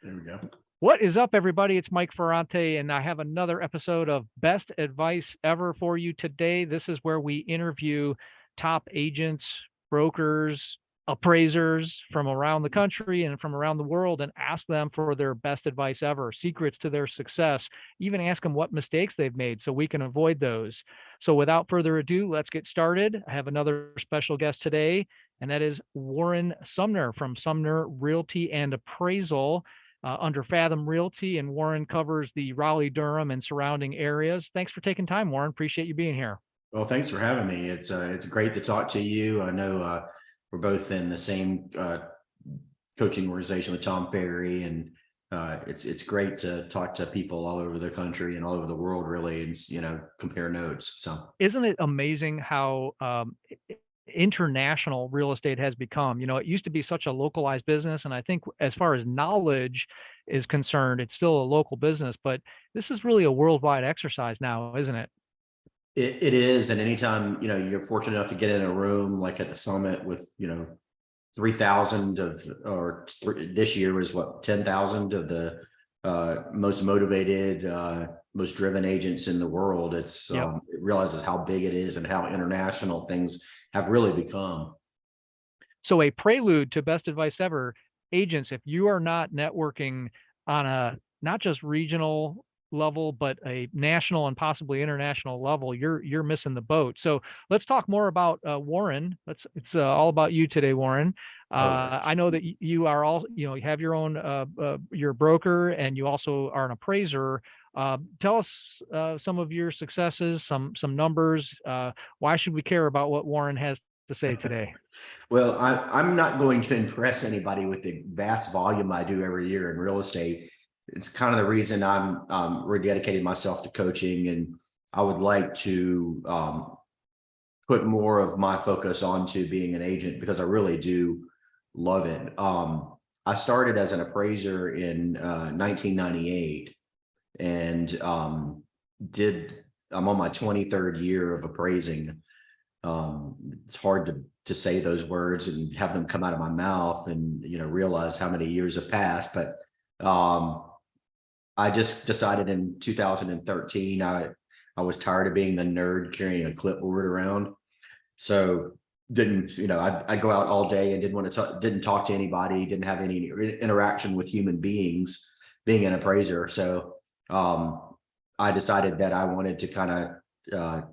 There we go. What is up, everybody? It's Mike Ferrante, and I have another episode of Best Advice Ever for you today. This is where we interview top agents, brokers, appraisers from around the country and from around the world and ask them for their best advice ever, secrets to their success, even ask them what mistakes they've made so we can avoid those. So without further ado, let's get started. I have another special guest today, and that is Warren Sumner from Sumner Realty and Appraisal under Fathom Realty, and Warren covers the Raleigh-Durham and surrounding areas. Thanks for taking time, Warren. Appreciate you being here. Well, thanks for having me. It's great to talk to you. I know we're both in the same coaching organization with Tom Ferry, and it's great to talk to people all over the country and all over the world, really, and compare notes. So, isn't it amazing how international real estate has become? It used to be such a localized business, and I think as far as knowledge is concerned, it's still a local business, but this is really a worldwide exercise now, isn't it? it is, and anytime you're fortunate enough to get in a room like at the summit with 3,000 of, this year was what, 10,000 of the most motivated, most driven agents in the world. It realizes how big it is and how international things have really become. So a prelude to best advice ever, agents, if you are not networking on a not just regional level, but a national and possibly international level, you're missing the boat. So let's talk more about Warren. It's all about you today, Warren. I know that you are all, you have your own, you're a broker, and you also are an appraiser. Tell us some of your successes, some numbers. Why should we care about what Warren has to say today? Well, I'm not going to impress anybody with the vast volume I do every year in real estate. It's kind of the reason I'm rededicating myself to coaching, and I would like to put more of my focus onto being an agent because I really do love it. I started as an appraiser in 1998, and I'm on my 23rd year of appraising. It's hard to say those words and have them come out of my mouth and realize how many years have passed, but I just decided in 2013 I was tired of being the nerd carrying a clipboard around. So I'd go out all day and didn't talk to anybody, didn't have any interaction with human beings, being an appraiser. So I decided that I wanted to kind of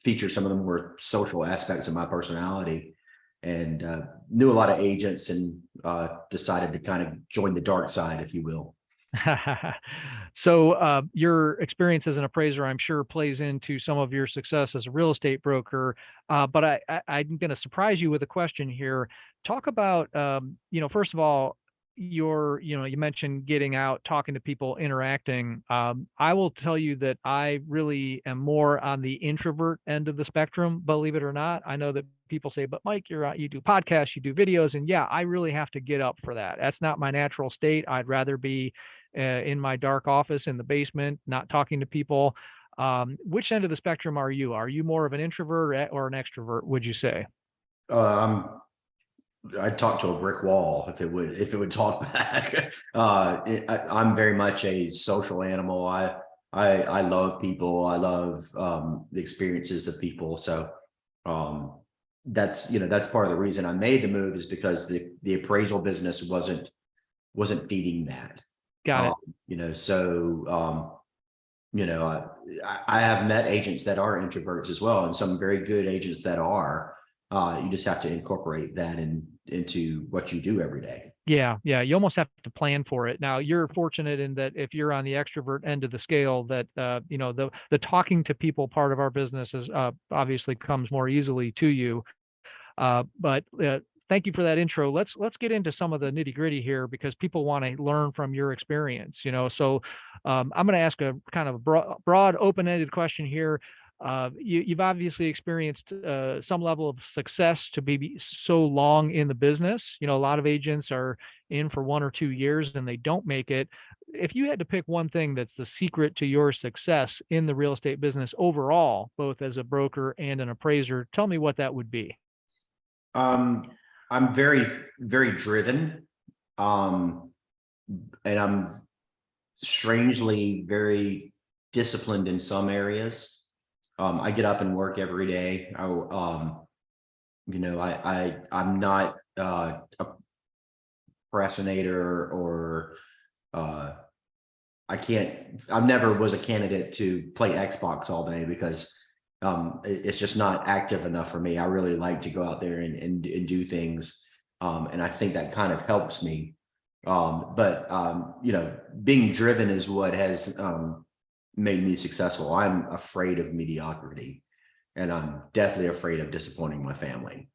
feature some of the more social aspects of my personality, and knew a lot of agents, and decided to kind of join the dark side, if you will. So your experience as an appraiser, I'm sure, plays into some of your success as a real estate broker. But I'm going to surprise you with a question here. Talk about, first of all, you mentioned getting out, talking to people, interacting. I will tell you that I really am more on the introvert end of the spectrum, believe it or not. I know that people say, but Mike, you do podcasts, you do videos, and yeah, I really have to get up for that. That's not my natural state. I'd rather be in my dark office in the basement, not talking to people. Which end of the spectrum are you? Are you more of an introvert or an extrovert, would you say? I'd talk to a brick wall if it would talk back. I'm very much a social animal. I love people. I love the experiences of people. So that's part of the reason I made the move, is because the appraisal business wasn't feeding that. Got it. I have met agents that are introverts as well, and some very good agents that are. You just have to incorporate that into what you do every day. Yeah, you almost have to plan for it. Now, you're fortunate in that if you're on the extrovert end of the scale, that the talking to people part of our business is obviously comes more easily to you. But thank you for that intro. Let's get into some of the nitty gritty here, because people want to learn from your experience. So I'm going to ask a kind of broad, open-ended question here. You've obviously experienced some level of success to be so long in the business. A lot of agents are in for 1 or 2 years and they don't make it. If you had to pick one thing that's the secret to your success in the real estate business overall, both as a broker and an appraiser, tell me what that would be. I'm very, very driven. and I'm strangely very disciplined in some areas. I get up and work every day. I'm not a procrastinator or uh, I've never was a candidate to play Xbox all day because it's just not active enough for me. I really like to go out there and do things. And I think that kind of helps me. Being driven is what has made me successful. I'm afraid of mediocrity, and I'm definitely afraid of disappointing my family.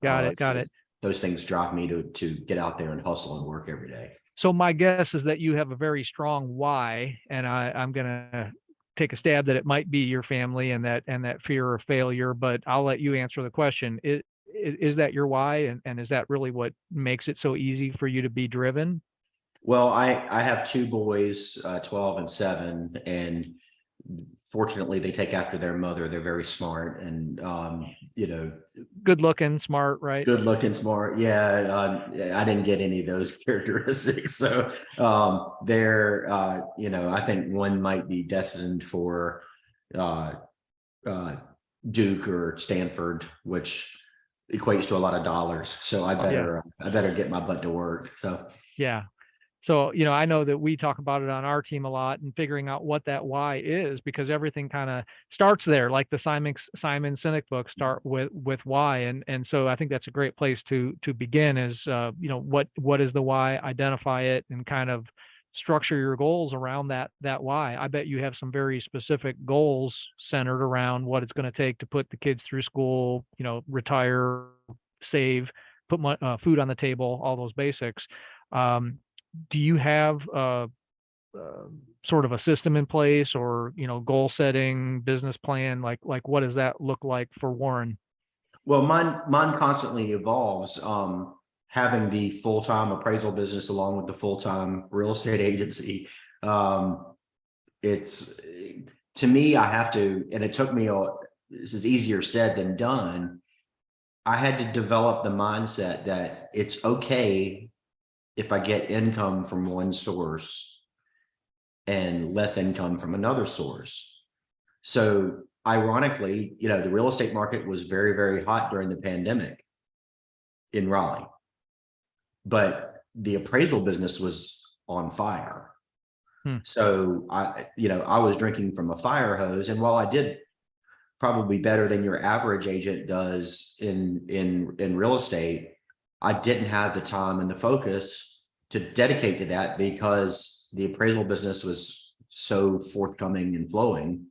Got it. Got it. Those things drive me to get out there and hustle and work every day. So my guess is that you have a very strong why, and I'm gonna take a stab that it might be your family and that fear of failure, but I'll let you answer the question. Is that your why, and is that really what makes it so easy for you to be driven? Well, I have two boys, 12 and 7, and fortunately they take after their mother. They're very smart and, Good looking, smart, right? good looking, smart. Yeah. I didn't get any of those characteristics. So, I think one might be destined for, uh, uh, Duke or Stanford, which equates to a lot of dollars. So Yeah. I better get my butt to work. So, Yeah. So, I know that we talk about it on our team a lot and figuring out what that why is, because everything kind of starts there, like the Simon Sinek book start with why. And so I think that's a great place to begin is, what is the why, identify it, and kind of structure your goals around that why. I bet you have some very specific goals centered around what it's going to take to put the kids through school, retire, save, put food on the table, all those basics. Um, do you have uh, sort of a system in place, or goal setting, business plan? Like what does that look like for Warren? well, mine constantly evolves. Having the full-time appraisal business along with the full-time real estate agency. It's to me, I have to, and it took me, this is easier said than done. I had to develop the mindset that it's okay if I get income from one source and less income from another source. So ironically, the real estate market was very, very hot during the pandemic in Raleigh, but the appraisal business was on fire. Hmm. So I was drinking from a fire hose. And while I did probably better than your average agent does in real estate, I didn't have the time and the focus to dedicate to that because the appraisal business was so forthcoming and flowing.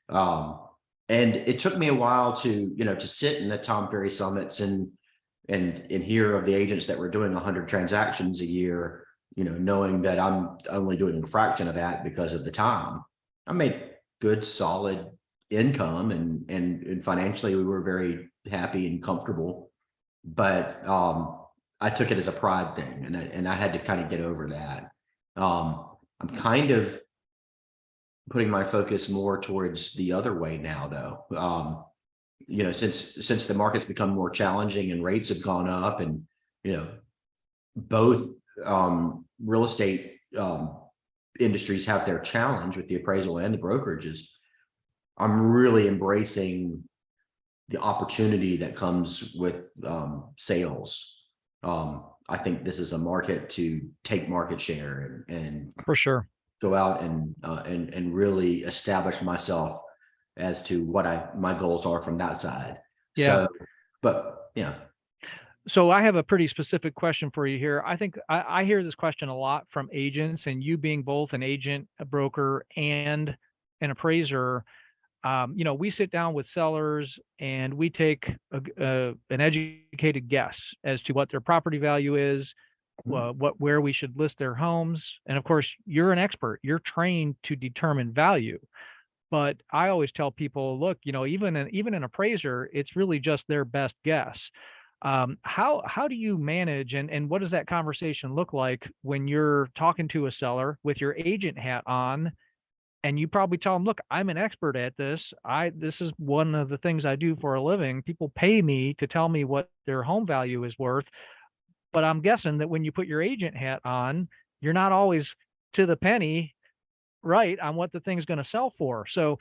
And it took me a while to sit in the Tom Ferry summits and hear of the agents that were doing 100 transactions a year, knowing that I'm only doing a fraction of that because of the time. I made good, solid income and financially we were very happy and comfortable, but I took it as a pride thing, and I had to kind of get over that. I'm kind of putting my focus more towards the other way now, though. Since the market's become more challenging and rates have gone up, and both real estate industries have their challenge with the appraisal and the brokerages, I'm really embracing the opportunity that comes with sales. I think this is a market to take market share and For sure. go out and really establish myself as to what my goals are from that side. Yeah. So, but yeah. So I have a pretty specific question for you here. I think I hear this question a lot from agents, and you being both an agent, a broker, and an appraiser. We sit down with sellers and we take an educated guess as to what their property value is, where we should list their homes. And of course, you're an expert. You're trained to determine value. But I always tell people, look, even an appraiser, it's really just their best guess. How do you manage, and what does that conversation look like when you're talking to a seller with your agent hat on? And you probably tell them, look, I'm an expert at this. This is one of the things I do for a living. People pay me to tell me what their home value is worth. But I'm guessing that when you put your agent hat on, you're not always to the penny right on what the thing's going to sell for. So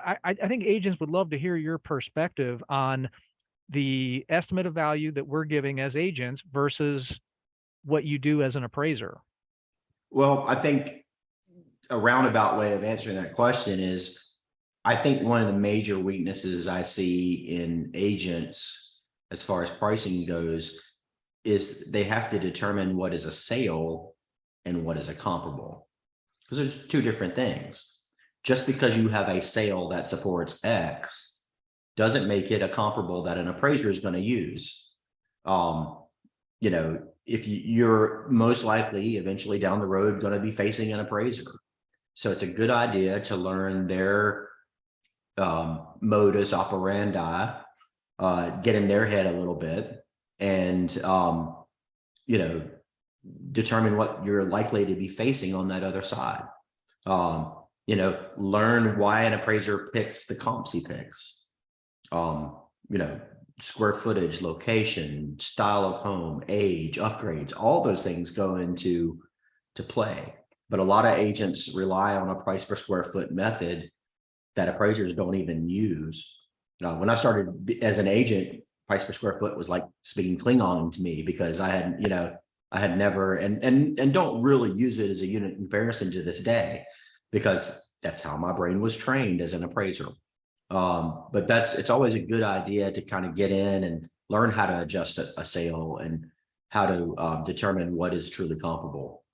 I think agents would love to hear your perspective on the estimate of value that we're giving as agents versus what you do as an appraiser. Well, I think a roundabout way of answering that question is, I think one of the major weaknesses I see in agents as far as pricing goes is they have to determine what is a sale and what is a comparable, because there's two different things. Just because you have a sale that supports X doesn't make it a comparable that an appraiser is going to use. If you're most likely eventually down the road going to be facing an appraiser. So it's a good idea to learn their modus operandi, get in their head a little bit, and determine what you're likely to be facing on that other side. Learn why an appraiser picks the comps he picks. Square footage, location, style of home, age, upgrades, all those things go into play. But a lot of agents rely on a price per square foot method that appraisers don't even use. When I started as an agent, price per square foot was like speaking Klingon to me, because I had never and don't really use it as a unit comparison to this day, because that's how my brain was trained as an appraiser. But it's always a good idea to kind of get in and learn how to adjust a sale and how to determine what is truly comparable.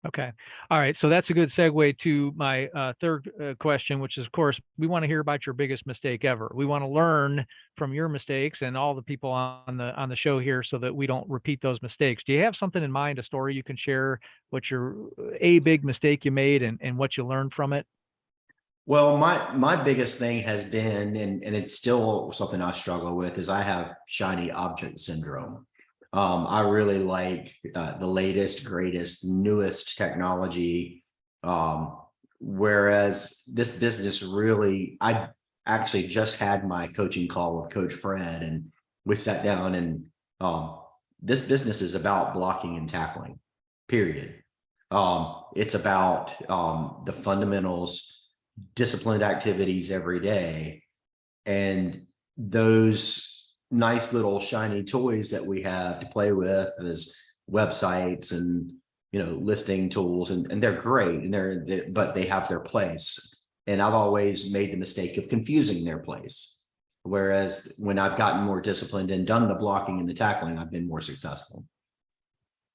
Okay. All right. So that's a good segue to my third question, which is, of course, we want to hear about your biggest mistake ever. We want to learn from your mistakes and all the people on the show here, so that we don't repeat those mistakes. Do you have something in mind, a story you can share, what a big mistake you made and what you learned from it? Well, my biggest thing has been, and it's still something I struggle with, is I have shiny object syndrome. I really like the latest, greatest, newest technology. Whereas this business really, I actually just had my coaching call with Coach Fred, and we sat down, and this business is about blocking and tackling, period. It's about the fundamentals, disciplined activities every day, and those nice little shiny toys that we have to play with as websites and listing tools, and they're great, and but they have their place. And I've always made the mistake of confusing their place, whereas when I've gotten more disciplined and done the blocking and the tackling, I've been more successful.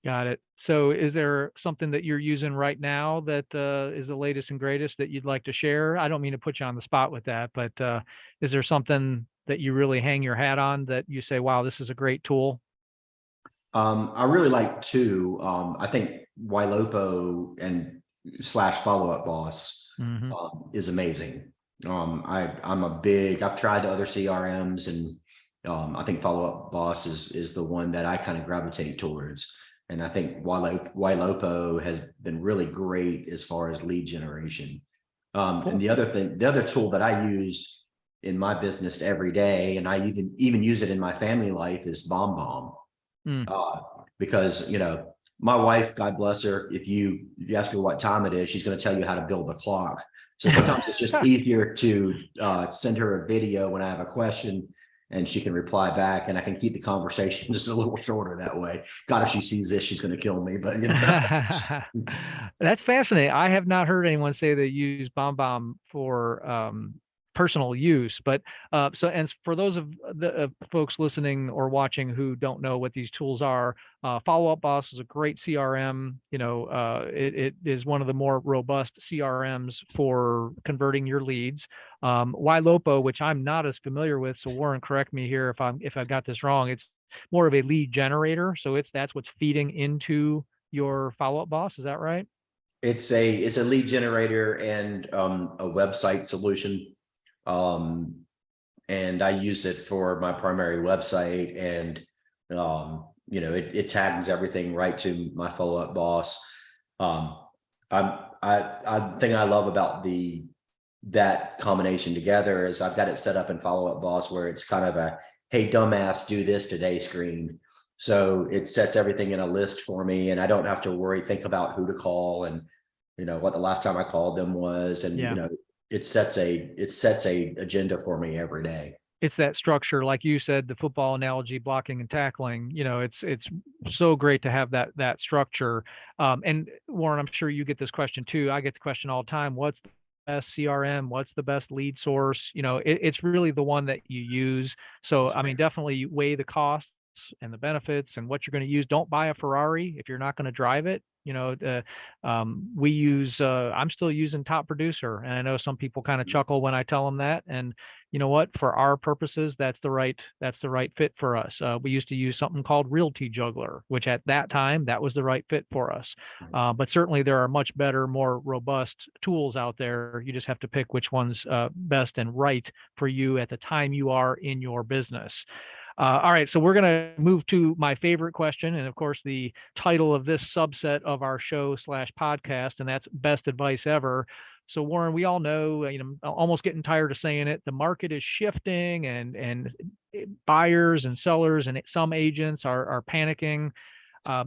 Got it. So is there something that you're using right now that is the latest and greatest that you'd like to share? I don't mean to put you on the spot with that, but is there something that you really hang your hat on that you say, wow, this is a great tool? I really like two. I think Ylopo and / Follow Up Boss Mm-hmm. is amazing. I've tried the other CRMs, and I think Follow Up Boss is the one that I kind of gravitate towards. And I think Ylopo has been really great as far as lead generation. And the other tool that I use in my business every day, and I even use it in my family life, is BombBomb. Because my wife, God bless her, if you ask her what time it is, she's going to tell you how to build a clock. So sometimes it's just easier to send her a video when I have a question, and she can reply back, and I can keep the conversation just a little shorter that way. God, if she sees this, she's going to kill me. But That's fascinating. I have not heard anyone say they use BombBomb for personal use, but and for those of the folks listening or watching who don't know what these tools are, Follow Up Boss is a great CRM. It is one of the more robust CRMs for converting your leads. Ylopo, which I'm not as familiar with, so Warren, correct me here if I've got this wrong. It's more of a lead generator, so that's what's feeding into your Follow Up Boss. Is that right? it's a lead generator and a website solution. And I use it for my primary website, and it tags everything right to my Follow Up Boss. I think I love about that combination together is I've got it set up in Follow Up Boss where it's kind of a, hey dumbass, do this today screen. So it sets everything in a list for me, and I don't have to think about who to call and, what the last time I called them was. And, Yeah. it sets a agenda for me every day. It's that structure, like you said, the football analogy, blocking and tackling, it's so great to have that structure. And Warren, I'm sure you get this question too. I get the question all the time. What's the best CRM? What's the best lead source? It's really the one that you use. So, I mean, definitely weigh the costs and the benefits and what you're going to use. Don't buy a Ferrari if you're not going to drive it. I'm still using Top Producer, and I know some people kind of chuckle when I tell them that. And you know what? For our purposes, that's the right fit for us. We used to use something called Realty Juggler, which at that time that was the right fit for us. But certainly there are much better, more robust tools out there. You just have to pick which one's best and right for you at the time you are in your business. All right, so we're going to move to my favorite question, and of course, the title of this subset of our show/podcast, and that's best advice ever. So, Warren, we all know, almost getting tired of saying it. The market is shifting, and buyers and sellers and some agents are panicking.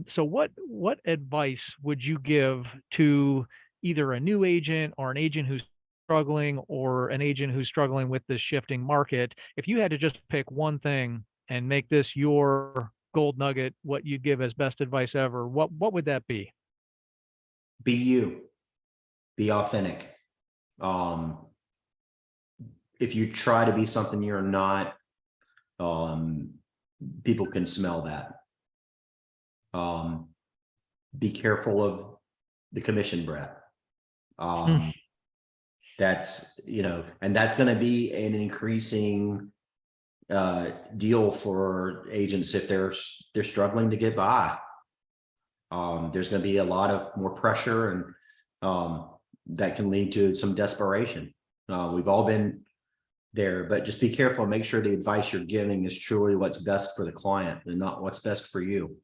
So, what advice would you give to either a new agent or an agent who's struggling, or an agent who's struggling with this shifting market? If you had to just pick one thing and make this your gold nugget, what you'd give as best advice ever, what would that be? Be you, be authentic. If you try to be something you're not, people can smell that. Be careful of the commission breath. That's, and that's going to be an increasing deal for agents if they're struggling to get by. There's going to be a lot of more pressure, and that can lead to some desperation. We've all been there, but just be careful and make sure the advice you're giving is truly what's best for the client and not what's best for you.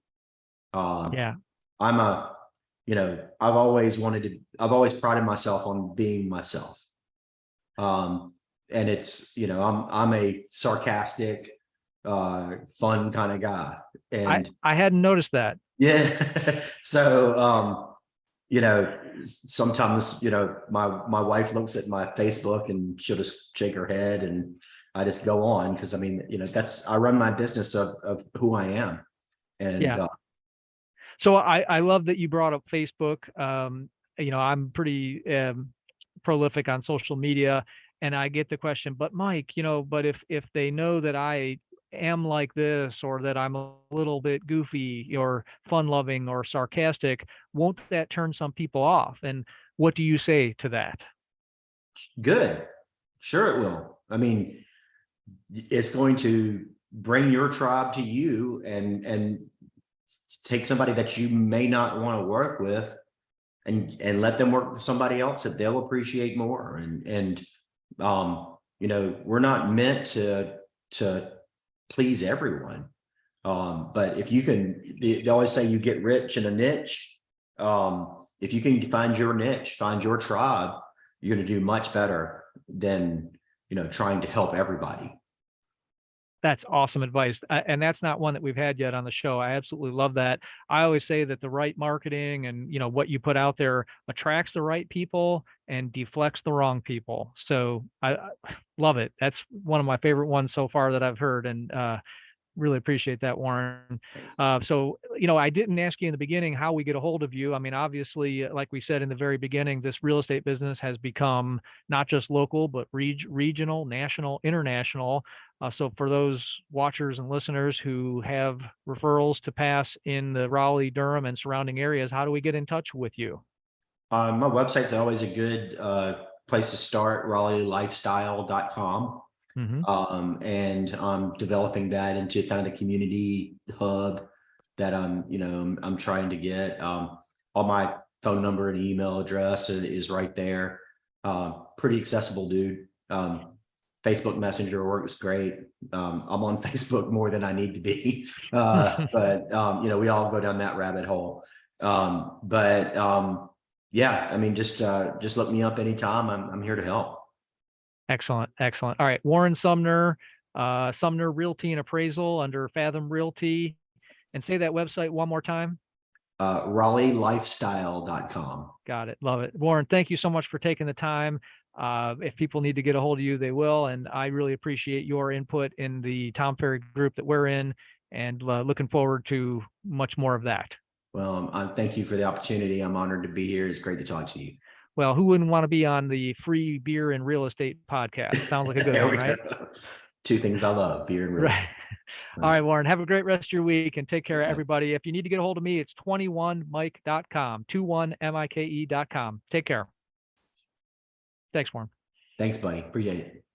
Yeah. I've always prided myself on being myself. And it's, I'm a sarcastic, fun kind of guy. And I hadn't noticed that. yeah. So, sometimes, my wife looks at my Facebook and she'll just shake her head, and I just go on. Cause I mean, I run my business of who I am. And yeah. So I love that you brought up Facebook. I'm pretty prolific on social media, and I get the question, but Mike, but if they know that I am like this, or that I'm a little bit goofy or fun loving or sarcastic, won't that turn some people off? And what do you say to that? good. Sure it will. I mean, it's going to bring your tribe to you, and take somebody that you may not want to work with, and let them work with somebody else that they'll appreciate more. And we're not meant to please everyone. But if you can, they always say you get rich in a niche. If you can find your niche, find your tribe, you're going to do much better than, trying to help everybody. That's awesome advice. And that's not one that we've had yet on the show. I absolutely love that. I always say that the right marketing and, what you put out there attracts the right people and deflects the wrong people. So I love it. That's one of my favorite ones so far that I've heard. And really appreciate that, Warren. So, I didn't ask you in the beginning how we get a hold of you. I mean, obviously, like we said in the very beginning, this real estate business has become not just local, but regional, national, international. So for those watchers and listeners who have referrals to pass in the Raleigh-Durham and surrounding areas, how do we get in touch with you? My website's always a good place to start, RaleighLifestyle.com. And I'm developing that into kind of the community hub that I'm trying to get. All my phone number and email address is right there. Pretty accessible, dude. Facebook Messenger works great. I'm on Facebook more than I need to be, but we all go down that rabbit hole. Yeah, I mean, just look me up anytime. I'm here to help. Excellent. Excellent. All right. Warren Sumner, Sumner Realty and Appraisal under Fathom Realty. And say that website one more time. RaleighLifestyle.com. Got it. Love it. Warren, thank you so much for taking the time. If people need to get a hold of you, they will. And I really appreciate your input in the Tom Ferry group that we're in, and looking forward to much more of that. Well, thank you for the opportunity. I'm honored to be here. It's great to talk to you. Well, who wouldn't want to be on the free beer and real estate podcast? Sounds like a good There one, we right? go. Two things I love, beer and real Right. estate. All right, Warren, have a great rest of your week and take care, Thanks, everybody. If you need to get a hold of me, it's 21mike.com, 21mike.com. Take care. Thanks, Warren. Thanks, buddy. Appreciate it.